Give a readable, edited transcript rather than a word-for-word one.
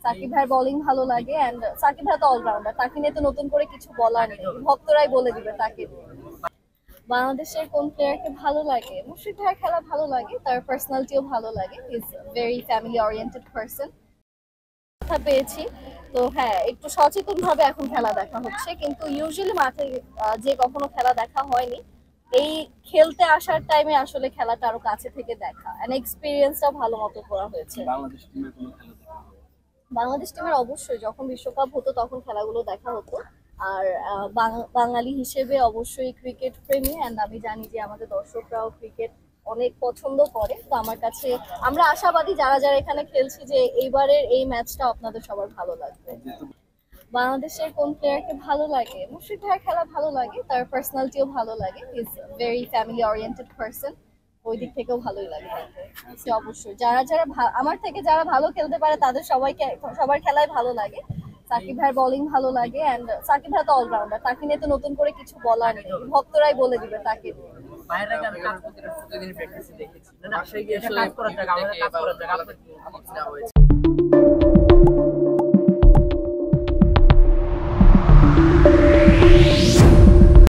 সাকিব ভাইয়ের বোলিং ভালো লাগে এন্ড সাকিব ভাই তো অলরাউন্ডার, তাকে নিয়ে তো নতুন করে কিছু বলার নেই, ভক্তরাই বলে দিবে তাকে নিয়ে। বাংলাদেশের কোন প্লেয়ারকে ভালো লাগে? মুশফিক ভাইয়ের খেলা ভালো লাগে, তার পার্সোনালিটিও ভালো লাগে, is very family oriented person. কথা পেয়েছি তো হ্যাঁ, একটু সচেতন ভাবে এখন খেলা দেখা হচ্ছে, কিন্তু ইউজুয়ালি মাঠে যে কখনো খেলা দেখা হয়নি, এই খেলতে আসার টাইমে আসলে খেলাটা আরো কাছে থেকে দেখা এন্ড এক্সপিরিয়েন্সটা ভালো মতো করা হয়েছে। বাংলাদেশ টিমের কোনো খেলা দেখা হয়? বাংলাদেশ টিমের অবশ্যই যখন বিশ্বকাপ হতো তখন খেলাগুলো দেখা হতো। আর বাঙালি হিসেবে অবশ্যই ক্রিকেট প্রেমী এন্ড আমি জানি যে আমাদের দর্শকরাও ক্রিকেট অনেক পছন্দ করে, তো আমার কাছে আমরা আশাবাদী যারা যারা এখানে খেলছি যে এইবারের এই ম্যাচটা আপনাদের সবার ভালো লাগবে। যেহেতু বাংলাদেশের কোন প্লেয়ারকে ভালো লাগে? মুশফিক ভাইয়ের খেলা ভালো লাগে, তার পার্সোনালিটিও ভালো লাগে, is very family oriented person. ওই দিক থেকেও ভালোই লাগে তাকে। সে অবশ্যই যারা যারা আমার থেকে যারা ভালো খেলতে পারে তাদের সবাইকে সবার খেলাই ভালো লাগে। সাকিব ভাইয়ের বোলিং ভালো লাগে এন্ড সাকিব ভাই তো অলরাউন্ডার, তাকে নিয়ে তো নতুন করে কিছু বলার নেই, ভক্তরাই বলে দিবে তাকে নিয়ে। বাইরে গিয়ে আমি কাজ প্রতিদিন প্র্যাকটিসে দেখেছি। না না, বাসায় গিয়ে আসলে কাজ করা যাক, আমাদের কাজ করা যাক, আপনার কি নেওয়া হয়েছে?